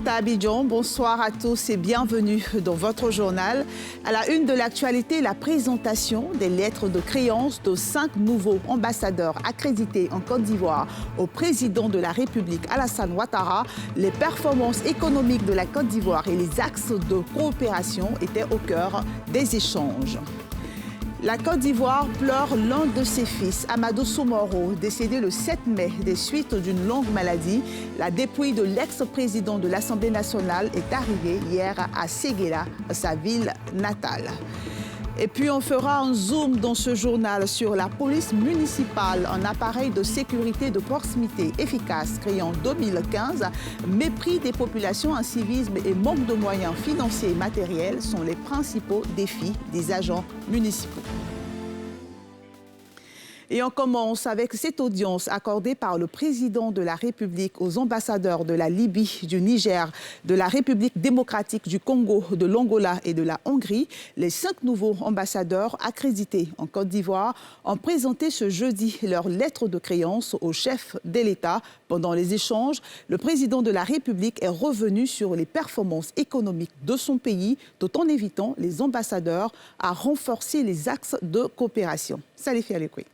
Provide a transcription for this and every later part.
À Abidjan. Bonsoir à tous et bienvenue dans votre journal. À la une de l'actualité, la présentation des lettres de créance de 5 nouveaux ambassadeurs accrédités en Côte d'Ivoire au président de la République, Alassane Ouattara. Les performances économiques de la Côte d'Ivoire et les axes de coopération étaient au cœur des échanges. La Côte d'Ivoire pleure l'un de ses fils, Amadou Soumaoro, décédé le 7 mai des suites d'une longue maladie. La dépouille de l'ex-président de l'Assemblée nationale est arrivée hier à Séguéla, sa ville natale. Et puis on fera un zoom dans ce journal sur la police municipale, un appareil de sécurité de proximité efficace créé en 2015. Mépris des populations, incivisme et manque de moyens financiers et matériels sont les principaux défis des agents municipaux. Et on commence avec cette audience accordée par le président de la République aux ambassadeurs de la Libye, du Niger, de la République démocratique du Congo, de l'Angola et de la Hongrie. Les 5 nouveaux ambassadeurs accrédités en Côte d'Ivoire ont présenté ce jeudi leur lettre de créance au chef de l'État. Pendant les échanges, le président de la République est revenu sur les performances économiques de son pays, tout en invitant les ambassadeurs à renforcer les axes de coopération. Salif Alekoui.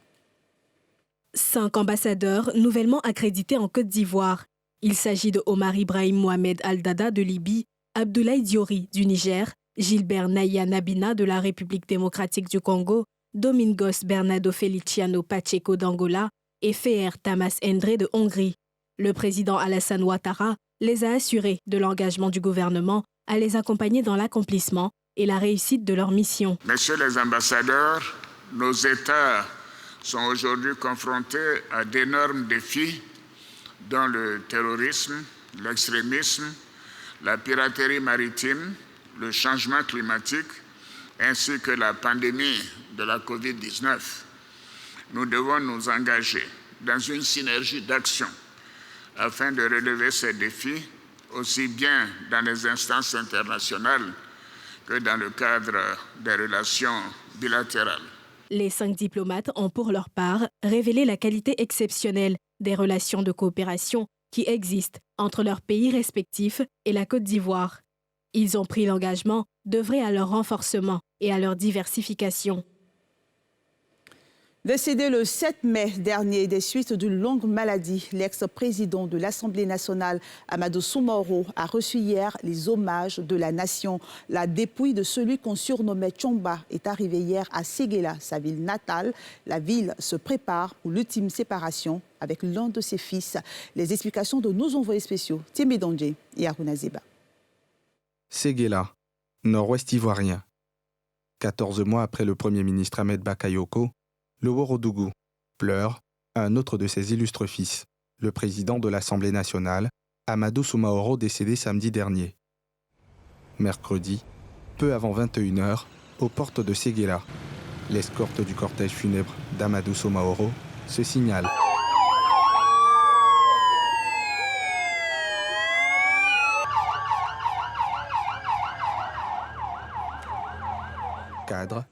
5 ambassadeurs nouvellement accrédités en Côte d'Ivoire. Il s'agit de Omar Ibrahim Mohamed Al-Dada de Libye, Abdoulaye Diori du Niger, Gilbert Naya Nabina de la République démocratique du Congo, Domingos Bernardo Feliciano Pacheco d'Angola et Feher Tamas Endre de Hongrie. Le président Alassane Ouattara les a assurés de l'engagement du gouvernement à les accompagner dans l'accomplissement et la réussite de leur mission. Messieurs les ambassadeurs, nos États sont aujourd'hui confrontés à d'énormes défis dont le terrorisme, l'extrémisme, la piraterie maritime, le changement climatique ainsi que la pandémie de la Covid-19. Nous devons nous engager dans une synergie d'action afin de relever ces défis aussi bien dans les instances internationales que dans le cadre des relations bilatérales. Les 5 diplomates ont pour leur part révélé la qualité exceptionnelle des relations de coopération qui existent entre leurs pays respectifs et la Côte d'Ivoire. Ils ont pris l'engagement d'œuvrer à leur renforcement et à leur diversification. Décédé le 7 mai dernier des suites d'une longue maladie, l'ex-président de l'Assemblée nationale, Amadou Soumaoro, a reçu hier les hommages de la nation. La dépouille de celui qu'on surnommait Tchomba est arrivée hier à Séguéla, sa ville natale. La ville se prépare pour l'ultime séparation avec l'un de ses fils. Les explications de nos envoyés spéciaux, Tiemé Dondje et Aruna Zeba. Séguéla, nord-ouest ivoirien. 14 mois après le Premier ministre Ahmed Bakayoko, le Ouorodougou pleure un autre de ses illustres fils, le président de l'Assemblée nationale, Amadou Soumaoro, décédé samedi dernier. Mercredi, peu avant 21h, aux portes de Séguéla, l'escorte du cortège funèbre d'Amadou Soumaoro se signale. Cadre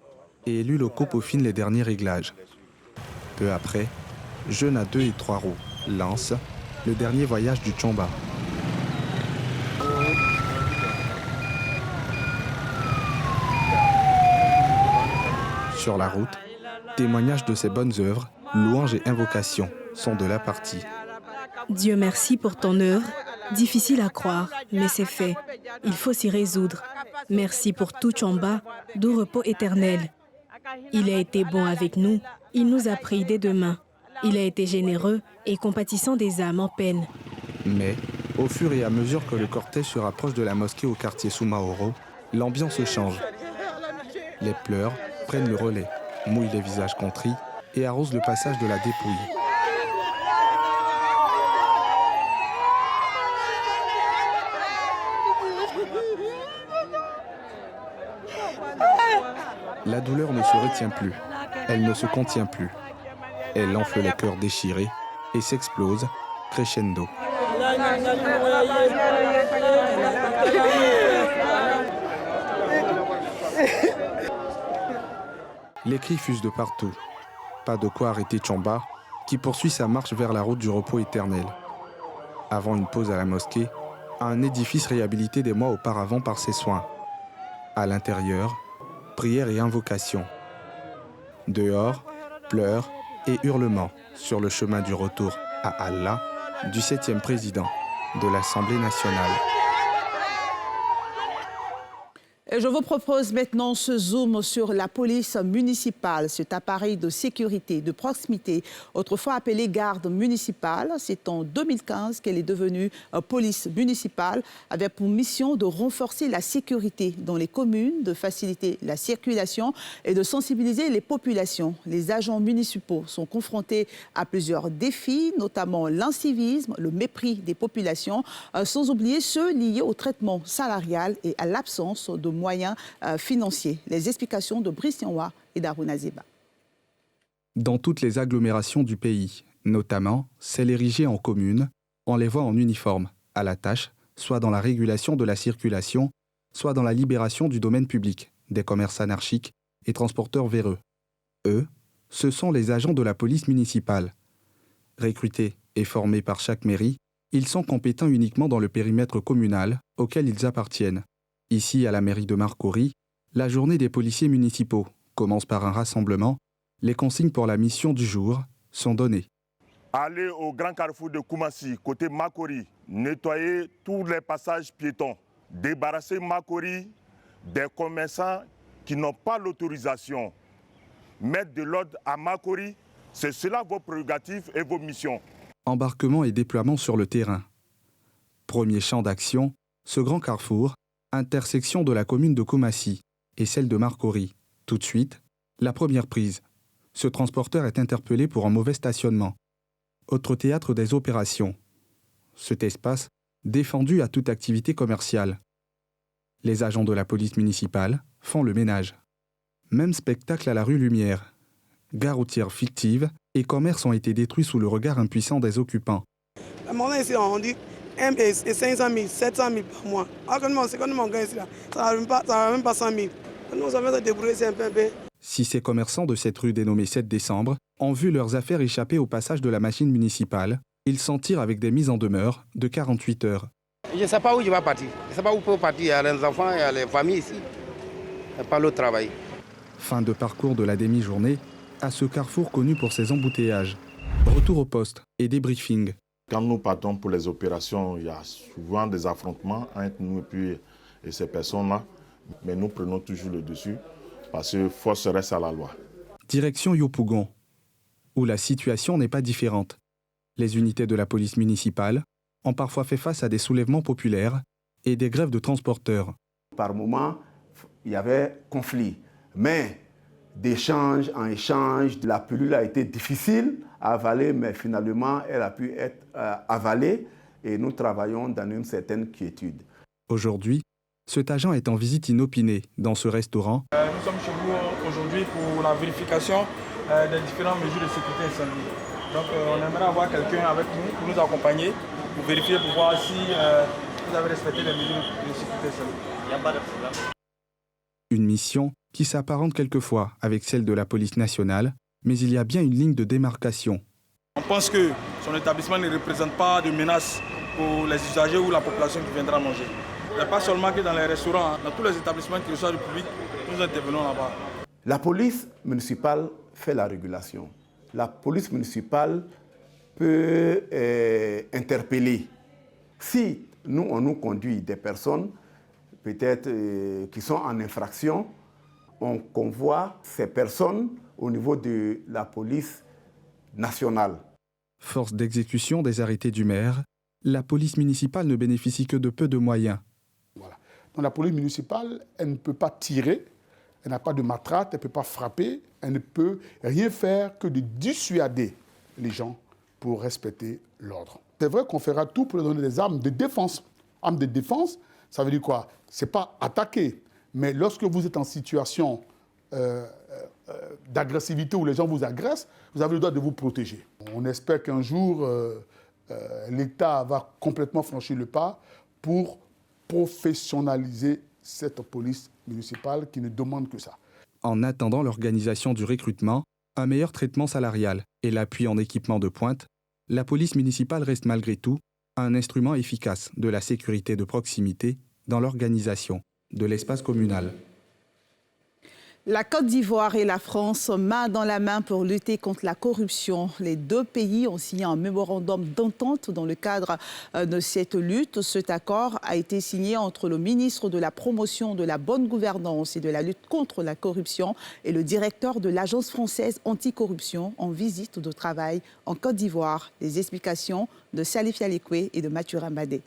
et élus locaux peaufinent les derniers réglages. Peu après, jeune à 2 et 3 roues, lance le dernier voyage du Tchomba. Sur la route, témoignages de ses bonnes œuvres, louanges et invocations sont de la partie. Dieu merci pour ton œuvre, difficile à croire, mais c'est fait. Il faut s'y résoudre. Merci pour tout Tchomba, doux repos éternel. Il a été bon avec nous, il nous a pris des 2 mains. Il a été généreux et compatissant des âmes en peine. Mais, au fur et à mesure que le cortège se rapproche de la mosquée au quartier Soumaoro, l'ambiance change. Les pleurs prennent le relais, mouillent les visages contrits et arrosent le passage de la dépouille. La douleur ne se retient plus, elle ne se contient plus. Elle enfle les cœurs déchirés et s'explose crescendo. Les cris fusent de partout. Pas de quoi arrêter Tchamba, qui poursuit sa marche vers la route du repos éternel. Avant une pause à la mosquée, un édifice réhabilité des mois auparavant par ses soins. À l'intérieur, prières et invocations. Dehors, pleurs et hurlements sur le chemin du retour à Allah du 7e président de l'Assemblée nationale. Et je vous propose maintenant ce zoom sur la police municipale, cet appareil de sécurité de proximité, autrefois appelé garde municipale. C'est en 2015 qu'elle est devenue police municipale, avec pour mission de renforcer la sécurité dans les communes, de faciliter la circulation et de sensibiliser les populations. Les agents municipaux sont confrontés à plusieurs défis, notamment l'incivisme, le mépris des populations, sans oublier ceux liés au traitement salarial et à l'absence de moyens financiers. Les explications de Brice Nyanwa et d'Aruna Zeba. Dans toutes les agglomérations du pays, notamment celles érigées en communes, on les voit en uniforme, à la tâche, soit dans la régulation de la circulation, soit dans la libération du domaine public, des commerces anarchiques et transporteurs véreux. Eux, ce sont les agents de la police municipale. Recrutés et formés par chaque mairie, ils sont compétents uniquement dans le périmètre communal auquel ils appartiennent. Ici, à la mairie de Marcory, la journée des policiers municipaux commence par un rassemblement. Les consignes pour la mission du jour sont données. Allez au grand carrefour de Koumassi, côté Marcory, nettoyer tous les passages piétons, débarrasser Marcory des commerçants qui n'ont pas l'autorisation. Mettre de l'ordre à Marcory, c'est cela vos prérogatives et vos missions. Embarquement et déploiement sur le terrain. Premier champ d'action, ce grand carrefour, intersection de la commune de Koumassi et celle de Marcory. Tout de suite, la première prise. Ce transporteur est interpellé pour un mauvais stationnement. Autre théâtre des opérations. Cet espace, défendu à toute activité commerciale. Les agents de la police municipale font le ménage. Même spectacle à la rue Lumière. Gare routière fictive et commerces ont été détruits sous le regard impuissant des occupants. À un moment ici, on dit 500 000, 700 000 par mois. Actuellement, c'est quand on gagne ici, ça ne va même pas 100 000. Nous avons se débrouiller, c'est un peu. Si ces commerçants de cette rue dénommée 7 décembre ont vu leurs affaires échapper au passage de la machine municipale, ils s'en tirent avec des mises en demeure de 48 heures. Je ne sais pas où je vais partir. Je ne sais pas où je peux partir. Il y a les enfants, il y a les familles ici. Il n'y a pas le travail. Fin de parcours de la demi-journée à ce carrefour connu pour ses embouteillages. Retour au poste et débriefing. Quand nous partons pour les opérations, il y a souvent des affrontements entre nous et ces personnes-là. Mais nous prenons toujours le dessus parce que force reste à la loi. Direction Yopougon, où la situation n'est pas différente. Les unités de la police municipale ont parfois fait face à des soulèvements populaires et des grèves de transporteurs. Par moments, il y avait conflit. Mais d'échange en échange, la pilule a été difficile à avaler, mais finalement, elle a pu être avalée et nous travaillons dans une certaine quiétude. Aujourd'hui, cet agent est en visite inopinée dans ce restaurant. Nous sommes chez vous aujourd'hui pour la vérification des différentes mesures de sécurité incendie. Donc on aimerait avoir quelqu'un avec nous pour nous accompagner, pour vérifier, pour voir si vous avez respecté les mesures de sécurité incendie. Il n'y a pas de problème. Une mission qui s'apparente quelquefois avec celle de la police nationale, mais il y a bien une ligne de démarcation. On pense que son établissement ne représente pas de menace pour les usagers ou la population qui viendra manger. Il n'y a pas seulement que dans les restaurants, dans tous les établissements qui reçoivent du public, nous intervenons là-bas. La police municipale fait la régulation. La police municipale peut interpeller. Si on nous conduit des personnes peut-être qui sont en infraction, on convoie ces personnes au niveau de la police nationale. Force d'exécution des arrêtés du maire, la police municipale ne bénéficie que de peu de moyens. Voilà. Donc la police municipale, elle ne peut pas tirer, elle n'a pas de matraque, elle ne peut pas frapper, elle ne peut rien faire que de dissuader les gens pour respecter l'ordre. C'est vrai qu'on fera tout pour leur donner des armes de défense. Armes de défense, ça veut dire quoi? Ce n'est pas attaquer, mais lorsque vous êtes en situation d'agressivité où les gens vous agressent, vous avez le droit de vous protéger. On espère qu'un jour, l'État va complètement franchir le pas pour professionnaliser cette police municipale qui ne demande que ça. En attendant l'organisation du recrutement, un meilleur traitement salarial et l'appui en équipement de pointe, la police municipale reste malgré tout un instrument efficace de la sécurité de proximité dans l'organisation de l'espace communal. La Côte d'Ivoire et la France, main dans la main pour lutter contre la corruption. Les deux pays ont signé un mémorandum d'entente dans le cadre de cette lutte. Cet accord a été signé entre le ministre de la Promotion de la bonne gouvernance et de la lutte contre la corruption et le directeur de l'Agence française anticorruption en visite de travail en Côte d'Ivoire. Les explications de Salif Yalikwe et de Mathurin Badé.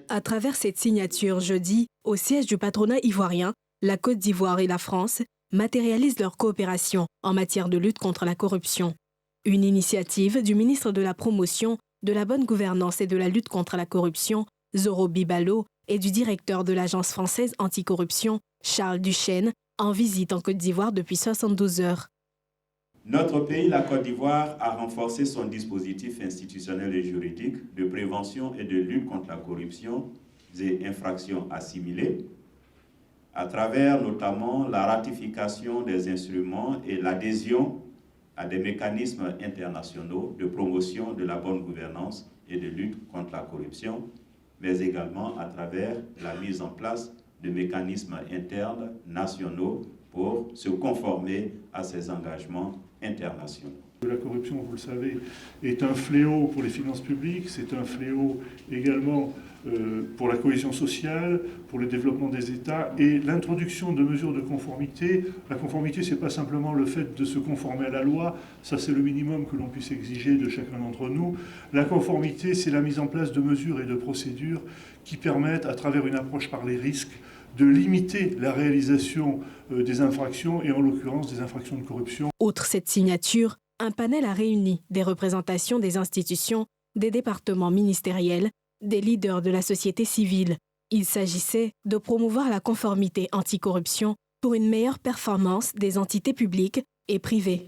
À travers cette signature jeudi, au siège du patronat ivoirien, la Côte d'Ivoire et la France matérialisent leur coopération en matière de lutte contre la corruption. Une initiative du ministre de la Promotion, de la bonne gouvernance et de la lutte contre la corruption, Zoro Bibalo, et du directeur de l'Agence française anticorruption, Charles Duchesne, en visite en Côte d'Ivoire depuis 72 heures. Notre pays, la Côte d'Ivoire, a renforcé son dispositif institutionnel et juridique de prévention et de lutte contre la corruption et infractions assimilées, à travers notamment la ratification des instruments et l'adhésion à des mécanismes internationaux de promotion de la bonne gouvernance et de lutte contre la corruption, mais également à travers la mise en place de mécanismes internes nationaux pour se conformer à ces engagements internationaux. La corruption, vous le savez, est un fléau pour les finances publiques, c'est un fléau également pour la cohésion sociale, pour le développement des États et l'introduction de mesures de conformité. La conformité, ce n'est pas simplement le fait de se conformer à la loi, ça c'est le minimum que l'on puisse exiger de chacun d'entre nous. La conformité, c'est la mise en place de mesures et de procédures qui permettent, à travers une approche par les risques, de limiter la réalisation des infractions et en l'occurrence des infractions de corruption. Outre cette signature, un panel a réuni des représentations des institutions, des départements ministériels, des leaders de la société civile. Il s'agissait de promouvoir la conformité anticorruption pour une meilleure performance des entités publiques et privées.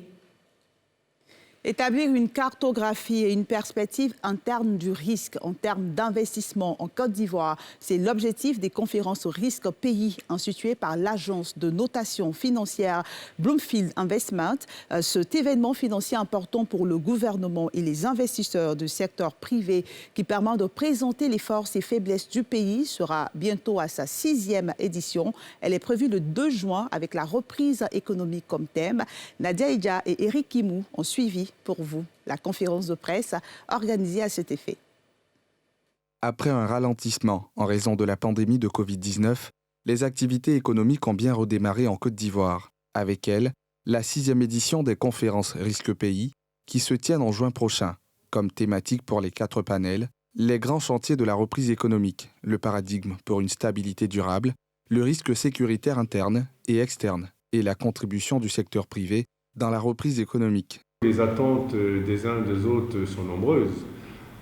Établir une cartographie et une perspective interne du risque en termes d'investissement en Côte d'Ivoire, c'est l'objectif des conférences au risque pays instituées par l'agence de notation financière Bloomfield Investment. Cet événement financier important pour le gouvernement et les investisseurs du secteur privé qui permet de présenter les forces et faiblesses du pays sera bientôt à sa 6e édition. Elle est prévue le 2 juin avec la reprise économique comme thème. Nadia Idja et Eric Kimou ont suivi pour vous la conférence de presse organisée à cet effet. Après un ralentissement en raison de la pandémie de Covid-19, les activités économiques ont bien redémarré en Côte d'Ivoire. Avec elle, la 6e édition des conférences Risque Pays qui se tiennent en juin prochain, comme thématique pour les 4 panels, les grands chantiers de la reprise économique, le paradigme pour une stabilité durable, le risque sécuritaire interne et externe et la contribution du secteur privé dans la reprise économique. Les attentes des uns des autres sont nombreuses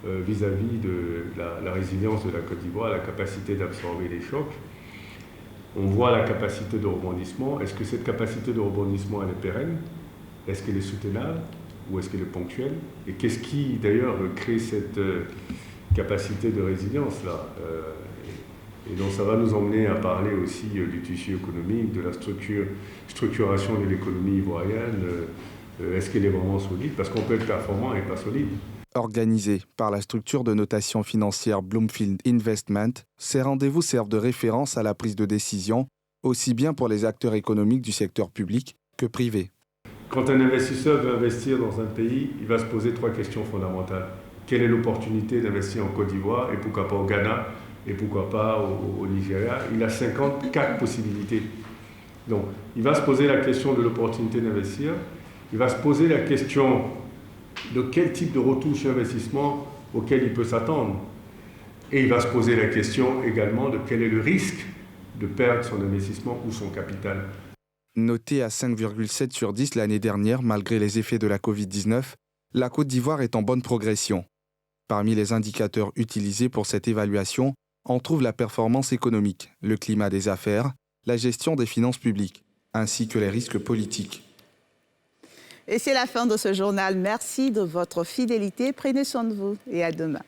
vis-à-vis de la résilience de la Côte d'Ivoire, la capacité d'absorber les chocs. On voit la capacité de rebondissement. Est-ce que cette capacité de rebondissement elle est pérenne? Est-ce qu'elle est soutenable ou est-ce qu'elle est ponctuelle? Et qu'est-ce qui d'ailleurs crée cette capacité de résilience-là? Et donc ça va nous emmener à parler aussi du tissu économique, de la structuration de l'économie ivoirienne. Est-ce qu'elle est vraiment solide? Parce qu'on peut être performant et pas solide. Organisé par la structure de notation financière Bloomfield Investment, ces rendez-vous servent de référence à la prise de décision, aussi bien pour les acteurs économiques du secteur public que privé. Quand un investisseur veut investir dans un pays, il va se poser 3 questions fondamentales. Quelle est l'opportunité d'investir en Côte d'Ivoire et pourquoi pas au Ghana et pourquoi pas au Nigeria? Il a 54 possibilités. Donc, il va se poser la question de l'opportunité d'investir. Il va se poser la question de quel type de retour sur investissement auquel il peut s'attendre. Et il va se poser la question également de quel est le risque de perdre son investissement ou son capital. Notée à 5,7 sur 10 l'année dernière, malgré les effets de la Covid-19, la Côte d'Ivoire est en bonne progression. Parmi les indicateurs utilisés pour cette évaluation, on trouve la performance économique, le climat des affaires, la gestion des finances publiques, ainsi que les risques politiques. Et c'est la fin de ce journal. Merci de votre fidélité. Prenez soin de vous et à demain.